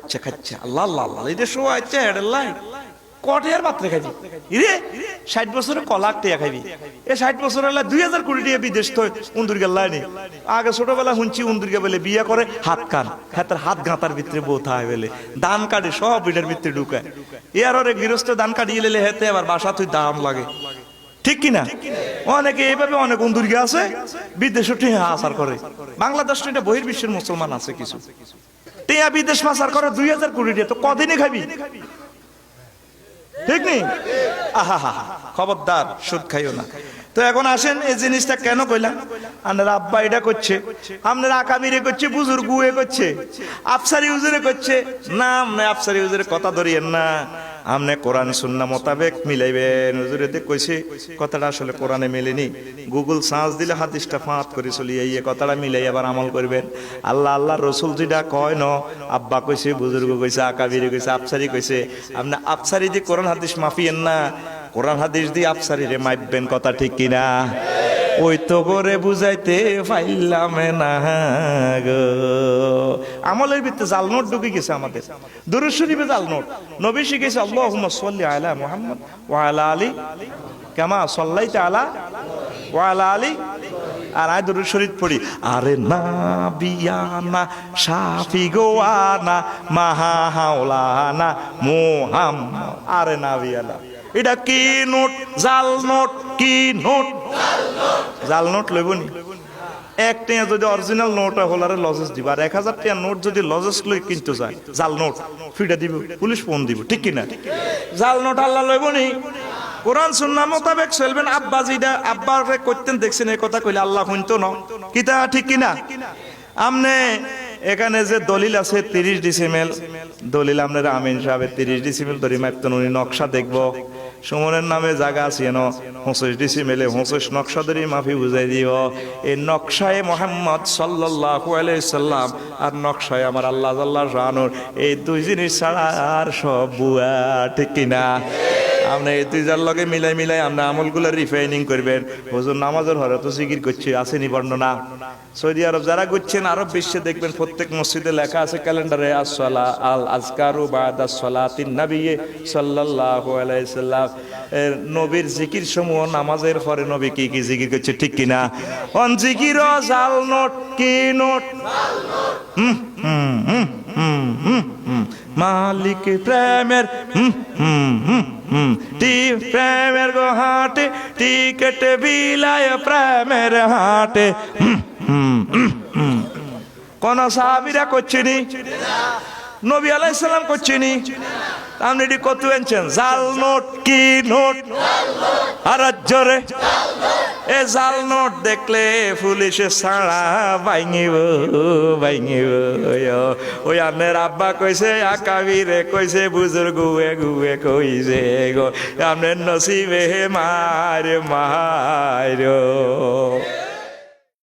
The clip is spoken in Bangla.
খাচ্ছে খাচ্ছে আল্লাহ আল্লাহ আল্লাহ এই যে শোয়া আচ্ছা হেডাল্লাই কটের পাত্রে খাবি ইরে 60 বছরে কলাক টিয়া খাবি এ 60 বছর হলে 2000 কোটি টাকা বিদেশ তো উন্দুর গেল্লাই নি আগে ছোটবেলা শুনছি উন্দুরকে বলে বিয়ে করে হাত কান হাতের হাত গাঁতার ভিতরে বউ থায় বলে দান কাটে সব বিটার ভিতরে ঢুকায় এর ওরে গৃহস্থ দান কাটিয়ে লেলে হেতে আবার বাসা তুই দাম লাগে ঠিক কিনা অনেকে এইভাবে অনেক উন্দুরকে আছে বিদেশে টিয়া আসার করে বাংলাদেশ এটা বহির্বিশ্বের মুসলমান আছে কিছু টিয়া বিদেশ পাচার করে 2000 কোটি টাকা তো কদিনে খাবি ঠিক নেই আহা হা খবরদার সুদ খাইও না তো এখন আসেন এই জিনিসটা কেন কইলাম আপনার আব্বা এটা করছে আপনার আকামিরে করছে বুজুর্গ এ করছে আফসারি হুজুরে করছে না আপনি আফসারি হুজুরের কথা ধরিয়েন না আপনি কোরআন সুন্নাহ মোতাবেক মিলাইবেন হুজুরে কইছে কথাটা আসলে কোরআনে মেলেনি গুগল সার্চ দিলে হাদিসটা ফাঁত করে চলি এই কথাটা মিলাই আবার আমল করবেন আল্লাহ আল্লাহ রসুল যেটা কয় ন আব্বা কইছে বুজুর্গ কইছে আকাবিরে কইছে আফসারি কইছে আপনি আফসারি দিয়ে কোরআন হাদিস মাফিয়েন না কোরআন হাদিস দিয়ে আফসারি রে মাইবেন কথা ঠিক কিনা ওই তো করে বুঝাইতে পাইলাম না গো আমলের ভিতরে জাল নোট ঢুকে গেছে আমাদের দুরূদ শরীফে জাল নোট নবী শিখেছে আল্লাহুম্মা সাল্লি আলা মুহাম্মদ ওয়া আলা আলি কামা সাল্লাইতা আলা ওয়া আলা আলি আর আয় দুরূদ শরীফ পড়ি আরে নাবিয়ানা শাফি গোয়ানা মাহা হাওলানা মুহাম্মদ আরে নাবিয়ানা এটা কি নোট জাল নোট কি নোট জাল নোট লইবনি এক টিয়া যদি অরিজিনাল নোট হলারে লজেস দিব আর 1000 টিয়া নোট যদি লজেস লই কিনতে যায় জাল নোট ফিটা দিব পুলিশ ফোন দিব ঠিক কি না জাল নোট আল্লাহ লইবনি কোরআন সুন্নাহ মোতাবেক চলবেন আব্বা জিদা আব্বারে কইতেন দেখছেন এই কথা কইলে আল্লাহ শুনতো না কিতা ঠিক কি না আমনে এখানে যে দলিল আছে 30 ডিসিমেল দলিল আপনার আমিন সাহেবের 30 ডিসিমেল ধরে মাপতেন উনি নকশা দেখবো সুমনের নামে জায়গা আছে ন 25 ডিসিমেলে 25 নকশা ধরে মাফি বুঝাই দিব এই নকশায় মোহাম্মদ সাল্লাল্লাহু আলাইহি সাল্লাম আর নকশায় আমার আল্লাহ জাল্লাহ শানুর এই দুই জিনিস ছাড়া আর সব বুয়া ঠিক কিনা আপনি এই দুইটার লগে মিলাই মিলাই আমরা আমলগুলো রিফাইনিং করবেন হুজুর নামাজের হরে তো জিকির করছে আসেনি বর্ণনা সৌদি আরব যারা করছেন আরব বিশ্বে দেখবেন প্রত্যেক মসজিদে লেখা আছে ক্যালেন্ডারে আসসালা আল আজকারু বাদাস সালাতিন নবী সাল্লাল্লাহু আলাইহি সাল্লাম এর নবীর জিকির সমূহ নামাজের পরে নবী কি কি জিকির করছে ঠিক কিনা অন জিকির জাল নোট কি নোট মালিক প্রেমের টি প্রেমের গো হাটে টিকেট বিলায় প্রেমের হাটে কোন সাহাবীরা করছেনি নবী আলাইহিস সালাম করছেনি আপনি এটি কত আনছেন জাল নোট কি নোট আর জোরে এ জাল নোট দেখলে পুলিশে ছাড়া ভাঙিব ভাঙিব ওই আপনার আব্বা কইছে আকাবিরে কইছে বুজুর্গ গুয়ে গুয়ে কইছে গো আপনার নসিবে মার মার